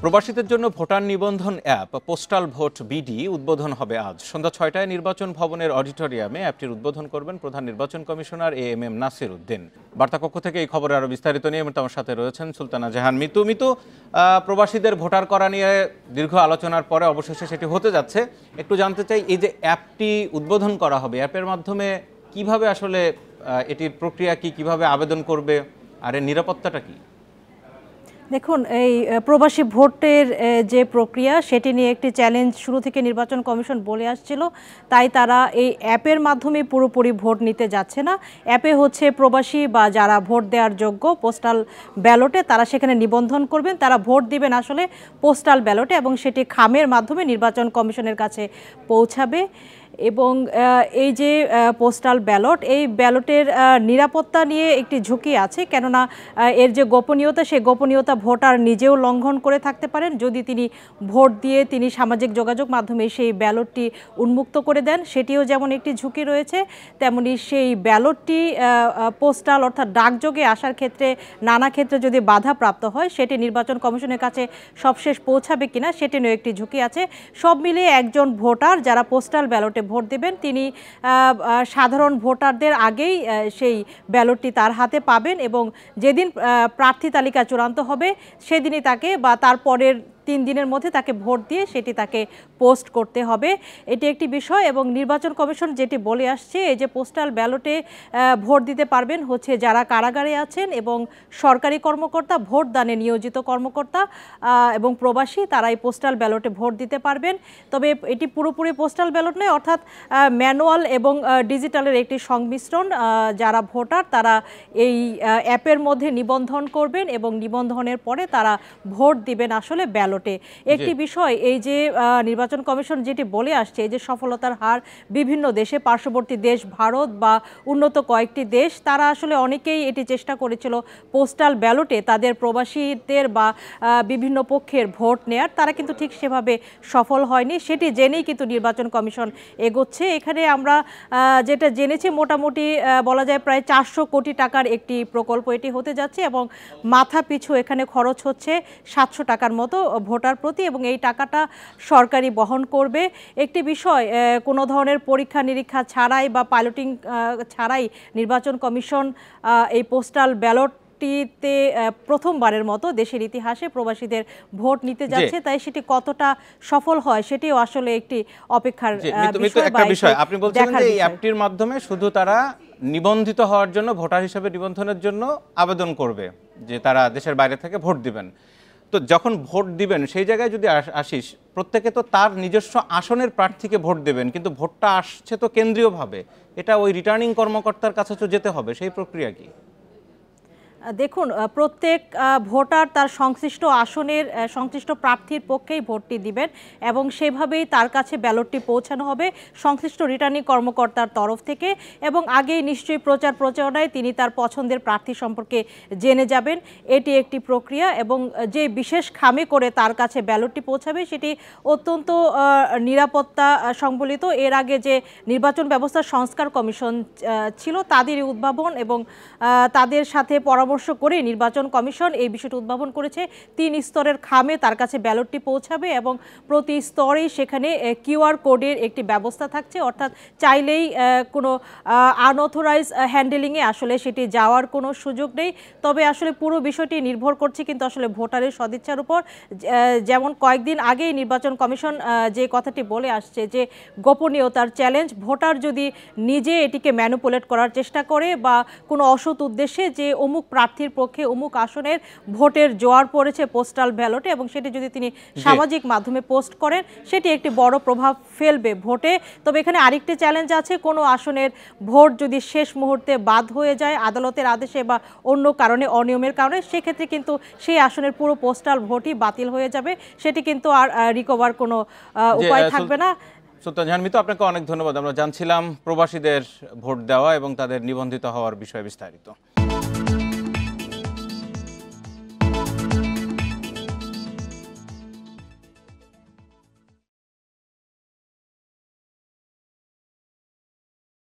প্রবাসীদের জন্য ভোটার নিবন্ধন অ্যাপ পোস্টাল ভোট বিডি উদ্বোধন হবে আজ সন্ধ্যা ৬টায় নির্বাচন ভবনের অডিটোরিয়ামে অ্যাপটির উদ্বোধন করবেন প্রধান নির্বাচন কমিশনার এম নাসির উদ্দিন। বার্তা কক্ষ থেকে এই খবরে আরও বিস্তারিত নিয়ে আমার সাথে রয়েছেন সুলতানা জাহান মিতু। প্রবাসীদের ভোটার করা নিয়ে দীর্ঘ আলোচনার পরে অবশেষে সেটি হতে যাচ্ছে। একটু জানতে চাই, এই যে অ্যাপটি উদ্বোধন করা হবে, অ্যাপের মাধ্যমে কিভাবে আসলে এটির প্রক্রিয়া কি, কিভাবে আবেদন করবে, আর এর নিরাপত্তাটা কি? দেখুন, এই প্রবাসী ভোটের যে প্রক্রিয়া সেটি নিয়ে একটি চ্যালেঞ্জ শুরু থেকে নির্বাচন কমিশন বলে আসছিল, তাই তারা এই অ্যাপের মাধ্যমে পুরোপুরি ভোট নিতে যাচ্ছে না। অ্যাপে হচ্ছে প্রবাসী বা যারা ভোট দেওয়ার যোগ্য পোস্টাল ব্যালটে তারা সেখানে নিবন্ধন করবেন, তারা ভোট দিবেন আসলে পোস্টাল ব্যালটে এবং সেটি খামের মাধ্যমে নির্বাচন কমিশনের কাছে পৌঁছাবে। এবং এই যে পোস্টাল ব্যালট, এই ব্যালটের নিরাপত্তা নিয়ে একটি ঝুঁকি আছে, কেননা এর যে গোপনীয়তা, সেই গোপনীয়তা ভোটার নিজেও লঙ্ঘন করে থাকতে পারেন যদি তিনি ভোট দিয়ে তিনি সামাজিক যোগাযোগ মাধ্যমে সেই ব্যালটটি উন্মুক্ত করে দেন, সেটিও যেমন একটি ঝুঁকি রয়েছে, তেমনি সেই ব্যালটটি পোস্টাল অর্থাৎ ডাকযোগে আসার ক্ষেত্রে নানা ক্ষেত্রে যদি বাধাপ্রাপ্ত হয় সেটি নির্বাচন কমিশনের কাছে সবশেষ পৌঁছাবে কিনা সেটি নিয়েও একটি ঝুঁকি আছে। সব মিলিয়ে একজন ভোটার যারা পোস্টাল ব্যালটে ভোট দেবেন তিনি সাধারণ ভোটারদের আগেই সেই ব্যালটটি তার হাতে পাবেন এবং যেদিন প্রার্থী তালিকা চূড়ান্ত হবে সেদিনই তাকে বা তারপরের 3 দিনের মধ্যে তাকে ভোট দিয়ে সেটি তাকে পোস্ট করতে হবে। এটি একটি বিষয়। এবং নির্বাচন কমিশন যেটি বলে আসছে, এই যে পোস্টাল ব্যালটে ভোট দিতে পারবেন হচ্ছে যারা কারাগারে আছেন এবং সরকারি কর্মকর্তা, ভোট দানে নিয়োজিত কর্মকর্তা এবং প্রবাসী, তারা এই পোস্টাল ব্যালটে ভোট দিতে পারবেন। তবে এটি পুরোপুরি পোস্টাল ব্যালট নয়, অর্থাৎ ম্যানুয়াল এবং ডিজিটালের একটি সংমিশ্রণ। যারা ভোটার তারা এই অ্যাপের মধ্যে নিবন্ধন করবেন এবং নিবন্ধনের পরে তারা ভোট দিবেন আসলে ব্যালট। একটি বিষয়, এই যে নির্বাচন কমিশন যেটি বলে আসছে, এই যে সফলতার হার বিভিন্ন দেশে, পার্শ্ববর্তী দেশ ভারত বা উন্নত কয়েকটি দেশ, তারা আসলে অনেকেই এটি চেষ্টা করেছিল পোস্টাল ব্যালটে তাদের প্রবাসীদের বা বিভিন্ন পক্ষের ভোট নেয়ার, তারা কিন্তু ঠিক সেভাবে সফল হয়নি। সেটি জেনেই কিন্তু নির্বাচন কমিশন এগোচ্ছে। এখানে আমরা যেটা জেনেছি, মোটামুটি বলা যায় প্রায় 400 কোটি টাকার একটি প্রকল্প এটি হতে যাচ্ছে এবং মাথা পিছু এখানে খরচ হচ্ছে 700 টাকার মতো ভোটার প্রতি, এবং এই টাকাটা সরকারি বহন করবে। একটি বিষয়, কোনো ধরনের পরীক্ষা নিরীক্ষা ছাড়াই বা পাইলটিং ছাড়াই নির্বাচন কমিশন এই পোস্টাল ব্যালটটিতে প্রথমবারের মতো দেশের ইতিহাসে প্রবাসীদের ভোট নিতে যাচ্ছে, তাই সেটি কতটা সফল হয় সেটিও আসলে একটি অপেক্ষার বিষয়। আপনি বলছেন যে এই অ্যাপটির মাধ্যমে শুধু তারা নিবন্ধিত হওয়ার জন্য, ভোটার হিসেবে নিবন্ধনের জন্য আবেদন করবে যে তারা দেশের বাইরে থেকে ভোট দিবেন। তো যখন ভোট দিবেন সেই জায়গায় যদি আসিস, প্রত্যেকে তো তার নিজস্ব আসনের প্রার্থীকে ভোট দেবেন, কিন্তু ভোটটা আসছে তো কেন্দ্রীয়ভাবে, এটা ওই রিটার্নিং কর্মকর্তার কাছে তো যেতে হবে, সেই প্রক্রিয়া কি? দেখুন, প্রত্যেক ভোটার তার সংশ্লিষ্ট আসনের সংশ্লিষ্ট প্রার্থীর পক্ষেই ভোটটি দিবেন এবং সেভাবেই তার কাছে ব্যালটটি পৌঁছানো হবে সংশ্লিষ্ট রিটার্নিং কর্মকর্তার তরফ থেকে। এবং আগেই নিশ্চয়ই প্রচার প্রচারণায় তিনি তার পছন্দের প্রার্থী সম্পর্কে জেনে যাবেন, এটি একটি প্রক্রিয়া। এবং যে বিশেষ খামে করে তার কাছে ব্যালটটি পৌঁছাবে সেটি অত্যন্ত নিরাপত্তা সংবলিত। এর আগে যে নির্বাচন ব্যবস্থা সংস্কার কমিশন ছিল তাদেরই উদ্ভাবন এবং তাদের সাথে পরামর্শ করে নির্বাচন কমিশন এই বিষয়টি উদ্ভাবন করেছে। 3 স্তরের খামে তার কাছে ব্যালটটি পৌঁছাবে এবং প্রতি স্তরেই সেখানে কিউআর কোডের একটি ব্যবস্থা থাকছে, অর্থাৎ চাইলেই কোনো আনঅথরাইজ হ্যান্ডেলিংয়ে আসলে সেটি যাওয়ার কোনো সুযোগ নেই। তবে আসলে পুরো বিষয়টি নির্ভর করছে কিন্তু আসলে ভোটারের সদিচ্ছার উপর। যেমন কয়েকদিন আগেই নির্বাচন কমিশন যে কথাটি বলে আসছে যে গোপনীয়তার চ্যালেঞ্জ, ভোটার যদি নিজে এটিকে ম্যানিপুলেট করার চেষ্টা করে বা কোনো অসৎ উদ্দেশ্যে যে অমুক প্রার্থীর পক্ষে অমুক আসনের ভোটের জোয়ার পড়েছে পোস্টাল ব্যালটে এবং সেটি যদি তিনি সামাজিক মাধ্যমে পোস্ট করেন, সেটি একটি বড় প্রভাব ফেলবে ভোটে। তবে এখানে আরেকটি চ্যালেঞ্জ আছে, কোনো আসনের ভোট যদি শেষ মুহূর্তে বাদ হয়ে যায় আদালতের আদেশে বা অন্য কারণে, অনিয়মের কারণে, সেক্ষেত্রে কিন্তু সেই আসনের পুরো পোস্টাল ভোটই বাতিল হয়ে যাবে, সেটি কিন্তু আর রিকভার কোনো উপায় থাকবে না। সুলতান জাহান মিতু, আপনাকে অনেক ধন্যবাদ। আমরা জানছিলাম প্রবাসীদের ভোট দেওয়া এবং তাদের নিবন্ধিত হওয়ার বিষয়ে বিস্তারিত।